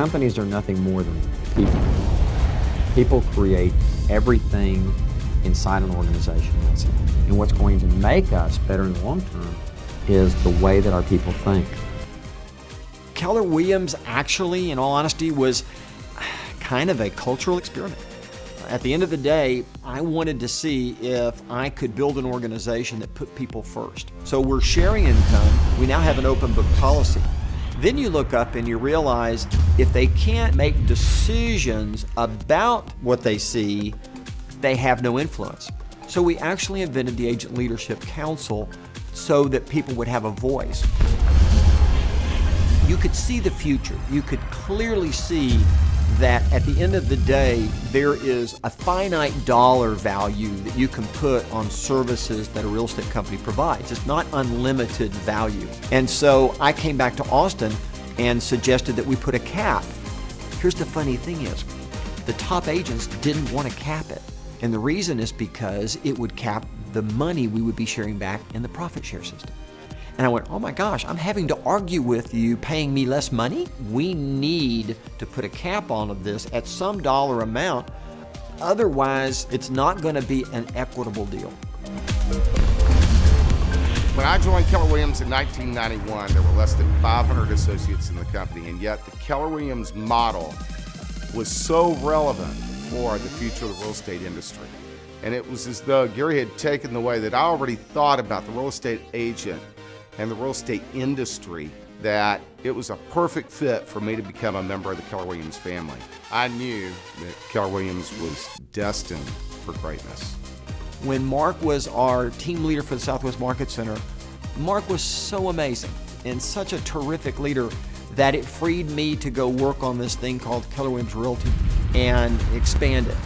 companies are nothing more than people. People create everything inside an organization. And what's going to make us better in the long term is the way that our people think. Keller Williams actually, in all honesty, was kind of a cultural experiment. At the end of the day, I wanted to see if I could build an organization that put people first. So we're sharing income. We now have an open book policy. Then you look up and you realize if they can't make decisions about what they see, they have no influence. So we actually invented the Agent Leadership Council so that people would have a voice. You could see the future. You could clearly see that at the end of the day, there is a finite dollar value that you can put on services that a real estate company provides. It's not unlimited value. And so I came back to Austin and suggested that we put a cap. Here's the funny thing is, the top agents didn't want to cap it. And the reason is because it would cap the money we would be sharing back in the profit share system. And I went, oh my gosh, I'm having to argue with you paying me less money? We need to put a cap on this at some dollar amount. Otherwise, it's not going to be an equitable deal. When I joined Keller Williams in 1991, there were less than 500 associates in the company, and yet the Keller Williams model was so relevant for the future of the real estate industry. And it was as though Gary had taken the way that I already thought about the real estate agent and the real estate industry, that it was a perfect fit for me to become a member of the Keller Williams family. I knew that Keller Williams was destined for greatness. When Mark was our team leader for the Southwest Market Center, Mark was so amazing and such a terrific leader that it freed me to go work on this thing called Keller Williams Realty and expand it.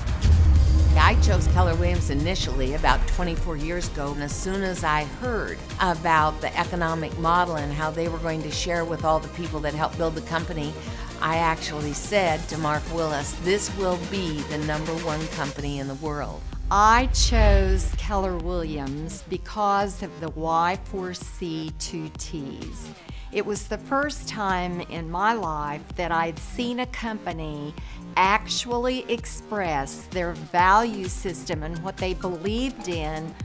I chose Keller Williams initially about 24 years ago, and as soon as I heard about the economic model and how they were going to share with all the people that helped build the company, I actually said to Mark Willis, this will be the #1 company in the world. I chose Keller Williams because of the Y4C2Ts. It was the first time in my life that I'd seen a company actually express their value system and what they believed in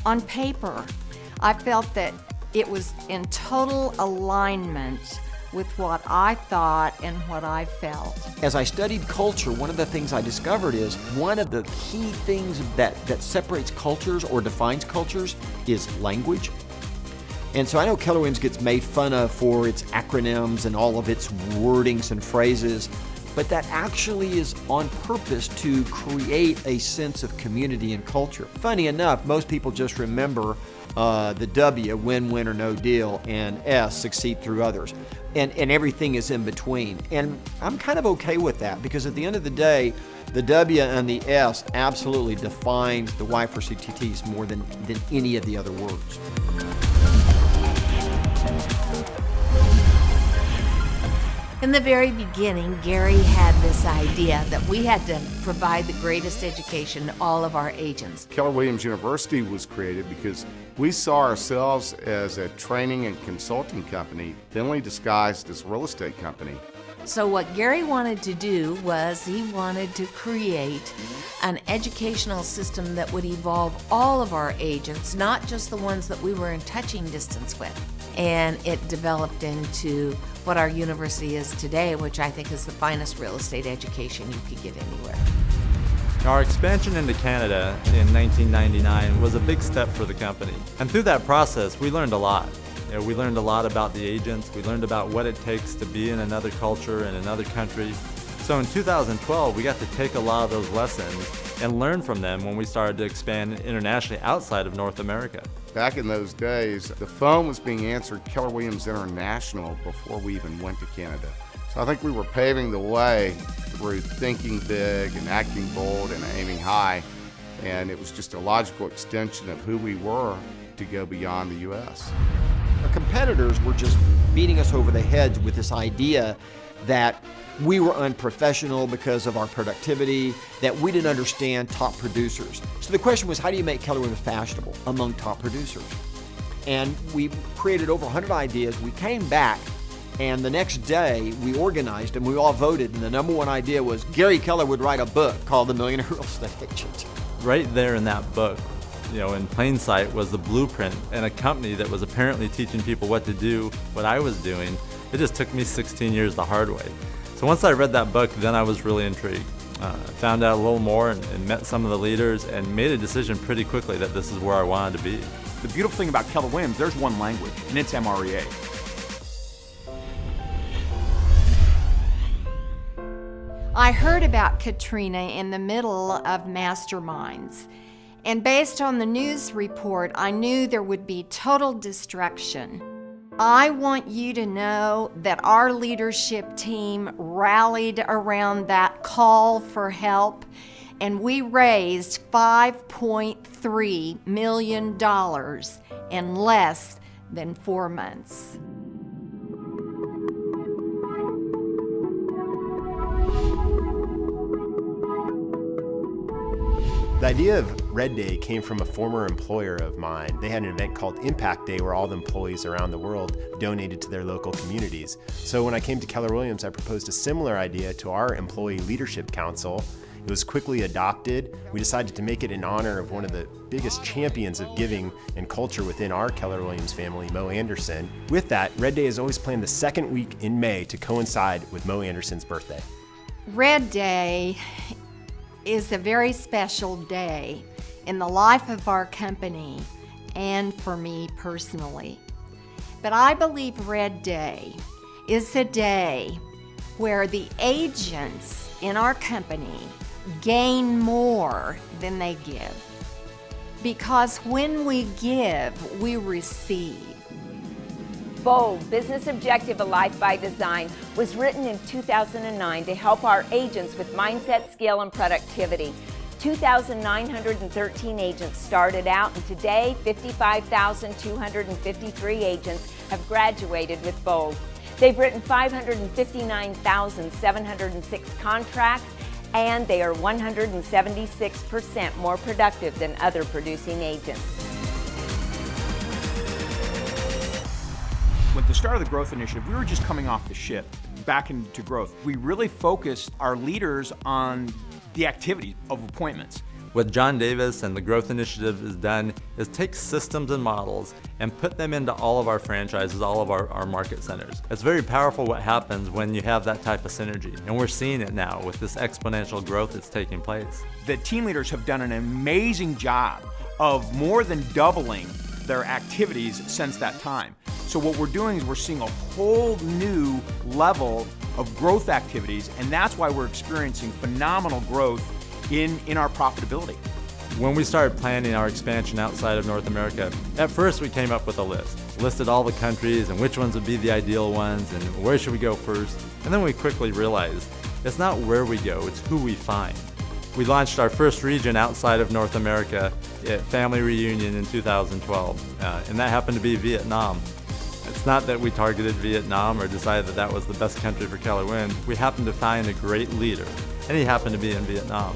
on paper. I felt that it was in total alignment with what I thought and what I felt. As I studied culture, one of the things I discovered is one of the key things that separates cultures or defines cultures is language. And so I know Keller Williams gets made fun of for its acronyms and all of its wordings and phrases, but that actually is on purpose to create a sense of community and culture. Funny enough, most people just remember the W, win, win, or no deal, and S, succeed through others. And everything is in between. And I'm kind of okay with that because at the end of the day, the W and the S absolutely defines the Y4CTTs more than any of the other words. In the very beginning, Gary had this idea that we had to provide the greatest education to all of our agents. Keller Williams University was created because we saw ourselves as a training and consulting company, thinly disguised as a real estate company. So what Gary wanted to do was he wanted to create an educational system that would evolve all of our agents, not just the ones that we were in touching distance with. And it developed into what our university is today, which I think is the finest real estate education you could get anywhere. Our expansion into Canada in 1999 was a big step for the company. And through that process, we learned a lot. We learned a lot about the agents. We learned about what it takes to be in another culture, in another country. So in 2012, we got to take a lot of those lessons and learn from them when we started to expand internationally outside of North America. Back in those days, the phone was being answered Keller Williams International before we even went to Canada. So I think we were paving the way through thinking big and acting bold and aiming high. And it was just a logical extension of who we were to go beyond the U.S. Our competitors were just beating us over the heads with this idea that we were unprofessional because of our productivity, that we didn't understand top producers. So the question was, how do you make Keller Williams fashionable among top producers? And we created over 100 ideas. We came back And the next day, we organized and we all voted, and the number one idea was Gary Keller would write a book called The Millionaire Real Estate Agent. Right there in that book, in plain sight was the blueprint and a company that was apparently teaching people what to do, what I was doing. It just took me 16 years the hard way. So once I read that book, then I was really intrigued. Found out a little more and met some of the leaders and made a decision pretty quickly that this is where I wanted to be. The beautiful thing about Keller Williams, there's one language, and it's MREA. I heard about Katrina in the middle of Masterminds, and based on the news report, I knew there would be total destruction. I want you to know that our leadership team rallied around that call for help, and we raised $5.3 million in less than 4 months. The idea of Red Day came from a former employer of mine. They had an event called Impact Day where all the employees around the world donated to their local communities. So when I came to Keller Williams, I proposed a similar idea to our Employee Leadership Council. It was quickly adopted. We decided to make it in honor of one of the biggest champions of giving and culture within our Keller Williams family, Mo Anderson. With that, Red Day is always planned the second week in May to coincide with Mo Anderson's birthday. Red Day is a very special day in the life of our company and for me personally. But I believe Red Day is a day where the agents in our company gain more than they give. Because when we give, we receive. Bold, Business Objective, A Life by Design was written in 2009 to help our agents with mindset, skill, and productivity. 2,913 agents started out, and today 55,253 agents have graduated with Bold. They've written 559,706 contracts, and they are 176% more productive than other producing agents. With the start of the growth initiative, we were just coming off the shift back into growth. We really focused our leaders on the activity of appointments. What John Davis and the Growth Initiative has done is take systems and models and put them into all of our franchises, all of our market centers. It's very powerful what happens when you have that type of synergy, and we're seeing it now with this exponential growth that's taking place. The team leaders have done an amazing job of more than doubling their activities since that time. So what we're doing is we're seeing a whole new level of growth activities, and that's why we're experiencing phenomenal growth in our profitability. When we started planning our expansion outside of North America, at first we came up with a list. Listed all the countries and which ones would be the ideal ones and where should we go first. And then we quickly realized it's not where we go, it's who we find. We launched our first region outside of North America at Family Reunion in 2012, and that happened to be Vietnam. It's not that we targeted Vietnam or decided that that was the best country for Keller Williams. We happened to find a great leader, and he happened to be in Vietnam.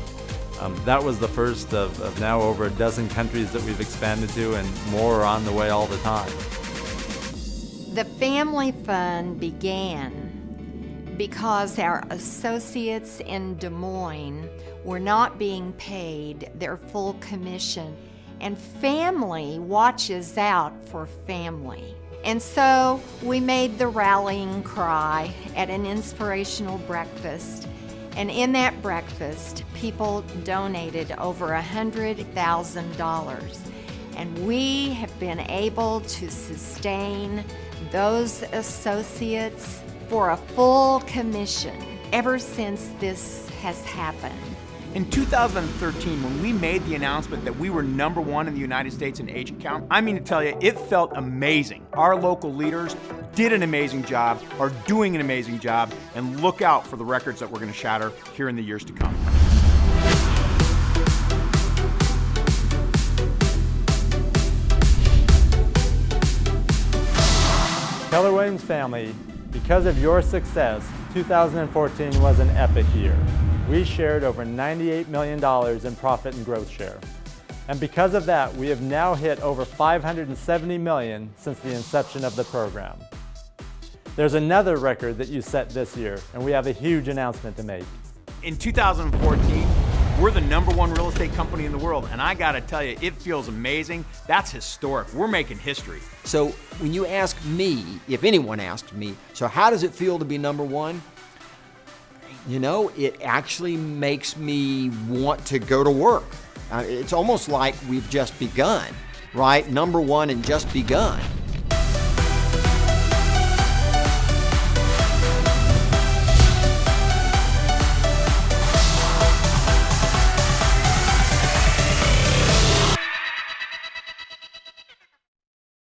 That was the first of now over a dozen countries that we've expanded to, and more are on the way all the time. The Family Fund began because our associates in Des Moines were not being paid their full commission, and family watches out for family. And so we made the rallying cry at an inspirational breakfast. And in that breakfast, people donated over $100,000. And we have been able to sustain those associates for a full commission ever since this has happened. In 2013, when we made the announcement that we were #1 in the United States in agent count, I mean to tell you, it felt amazing. Our local leaders did an amazing job, are doing an amazing job, and look out for the records that we're going to shatter here in the years to come. Keller Williams family, because of your success, 2014 was an epic year. We shared over $98 million in profit and growth share. And because of that, we have now hit over $570 million since the inception of the program. There's another record that you set this year, and we have a huge announcement to make. In 2014, we're the #1 real estate company in the world, and I gotta tell you, it feels amazing. That's historic. We're making history. So when you ask me, if anyone asked me, so how does it feel to be #1? You know, it actually makes me want to go to work. It's almost like we've just begun, right? #1 and just begun.